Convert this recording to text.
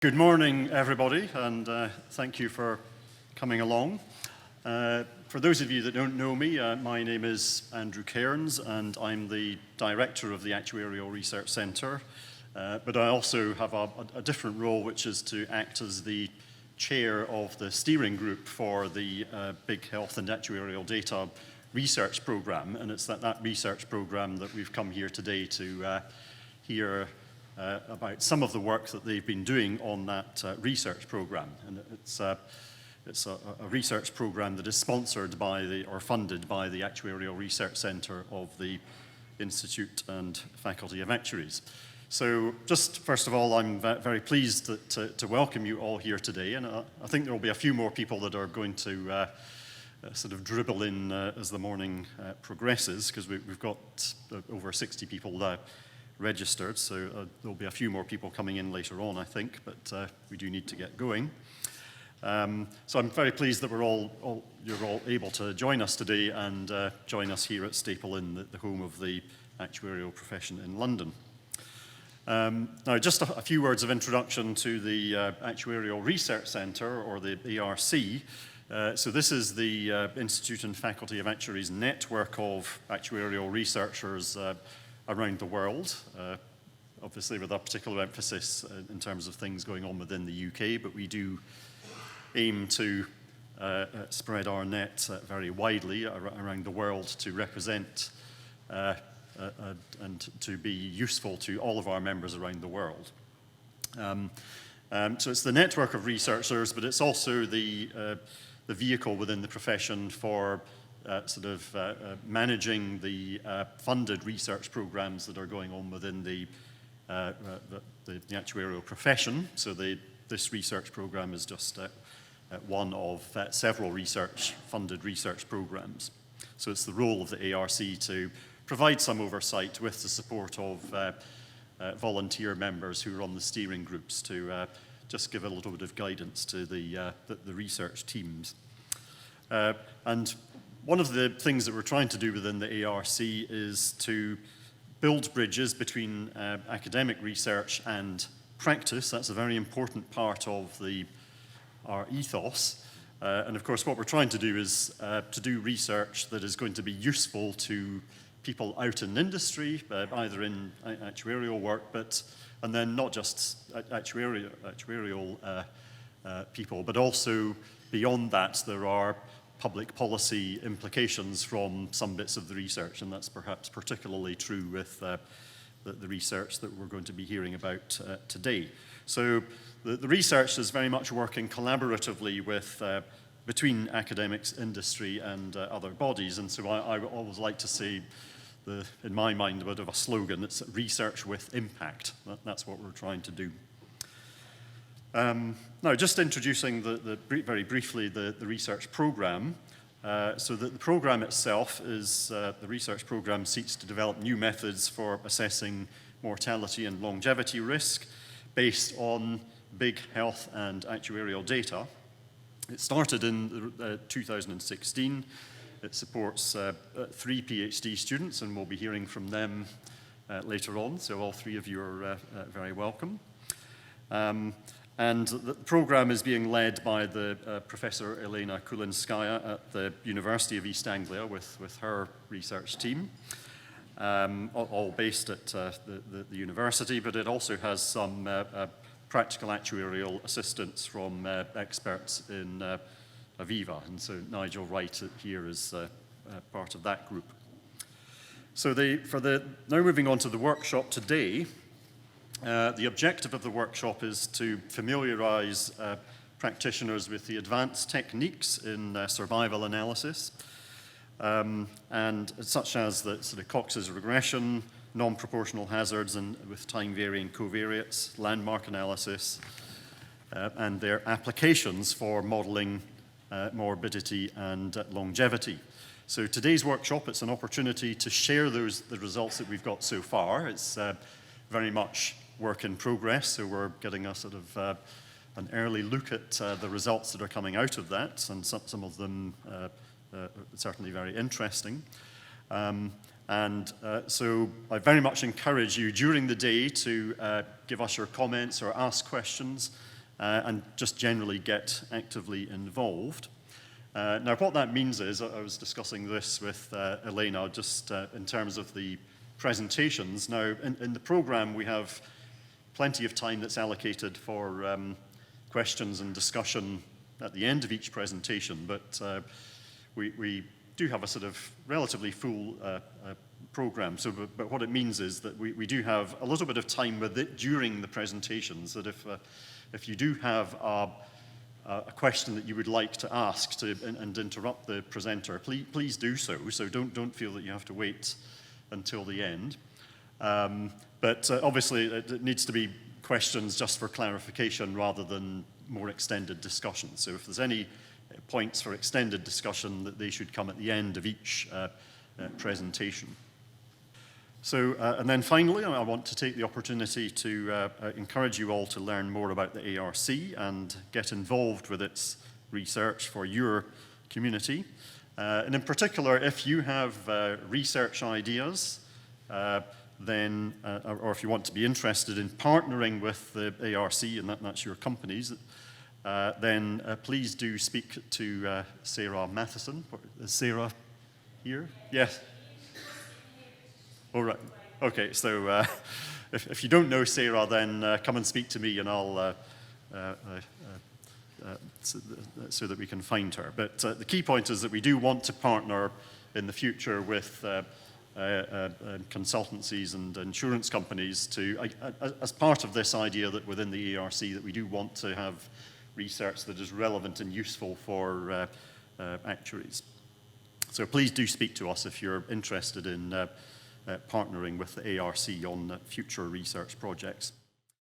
Good morning, everybody, and thank you for coming along. For those of you that don't know me, my name is Andrew Cairns, and I'm the director of the Actuarial Research Centre. But I also have a different role, which is to act as the chair of the steering group for the Big Health and Actuarial Data research programme. And it's that research programme that we've come here today to hear about some of the work that they've been doing on that research program. And it's a research program that is sponsored by or funded by the Actuarial Research Centre of the Institute and Faculty of Actuaries. So just first of all, I'm very pleased to welcome you all here today. And I think there will be a few more people that are going to sort of dribble in as the morning progresses, because we've got over 60 people registered, so there'll be a few more people coming in later on, I think, but we do need to get going. So I'm very pleased that you're all able to join us today and join us here at Staple Inn, the home of the actuarial profession in London. Now, just a few words of introduction to the Actuarial Research Centre, or the ARC. So this is the Institute and Faculty of Actuaries network of actuarial researchers around the world, obviously with a particular emphasis in terms of things going on within the UK, but we do aim to spread our net very widely around the world to represent and to be useful to all of our members around the world. So it's the network of researchers, but it's also the vehicle within the profession for managing the funded research programs that are going on within the actuarial profession. So this research program is just one of several funded research programs. So it's the role of the ARC to provide some oversight with the support of volunteer members who are on the steering groups to just give a little bit of guidance to the research teams. And one of the things that we're trying to do within the ARC is to build bridges between academic research and practice. That's a very important part of our ethos. And of course, what we're trying to do is to do research that is going to be useful to people out in industry, either in actuarial work, and then not just actuarial people, but also beyond that, there are public policy implications from some bits of the research, and that's perhaps particularly true with the research that we're going to be hearing about today. So the research is very much working collaboratively between academics, industry, and other bodies, and so I always like to say, in my mind, a bit of a slogan, it's research with impact. That's what we're trying to do. Now, just introducing very briefly the research program. So the program itself is, the research program seeks to develop new methods for assessing mortality and longevity risk based on big health and actuarial data. It started in 2016. It supports 3 PhD students, and we'll be hearing from them later on, so all 3 of you are very welcome. And the program is being led by the Professor Elena Kulinskaya at the University of East Anglia with her research team, all based at the university, but it also has some practical actuarial assistance from experts in Aviva, and so Nigel Wright here is part of that group. So now moving on to the workshop today, the objective of the workshop is to familiarize practitioners with the advanced techniques in survival analysis, and such as the sort of Cox's regression, non-proportional hazards, and with time-varying covariates, landmark analysis, and their applications for modeling morbidity and longevity. So today's workshop, it's an opportunity to share the results that we've got so far. It's very much work in progress, so we're getting a sort of an early look at the results that are coming out of that, and some of them certainly very interesting. So I very much encourage you during the day to give us your comments or ask questions. and just generally get actively involved. Now, what that means is, I was discussing this with Elena just in terms of the presentations. Now, in the program, we have plenty of time that's allocated for questions and discussion at the end of each presentation, but we do have a sort of relatively full program. So, but what it means is that we do have a little bit of time with it during the presentations, that if you do have a question that you would like to ask and interrupt the presenter, please do so. So don't feel that you have to wait until the end. But obviously, it needs to be questions just for clarification rather than more extended discussion. So if there's any points for extended discussion, that they should come at the end of each presentation. So, and then finally, I want to take the opportunity to encourage you all to learn more about the ARC and get involved with its research for your community. And in particular, if you have research ideas, then, or if you want to be interested in partnering with the ARC, and that's your companies, then please do speak to Sarah Matheson. Is Sarah here? Yes. All right. Okay, so if you don't know Sarah, then come and speak to me and I'll, so that we can find her. But the key point is that we do want to partner in the future with consultancies and insurance companies to, as part of this idea that within the ARC that we do want to have research that is relevant and useful for actuaries. So please do speak to us if you're interested in partnering with the ARC on future research projects.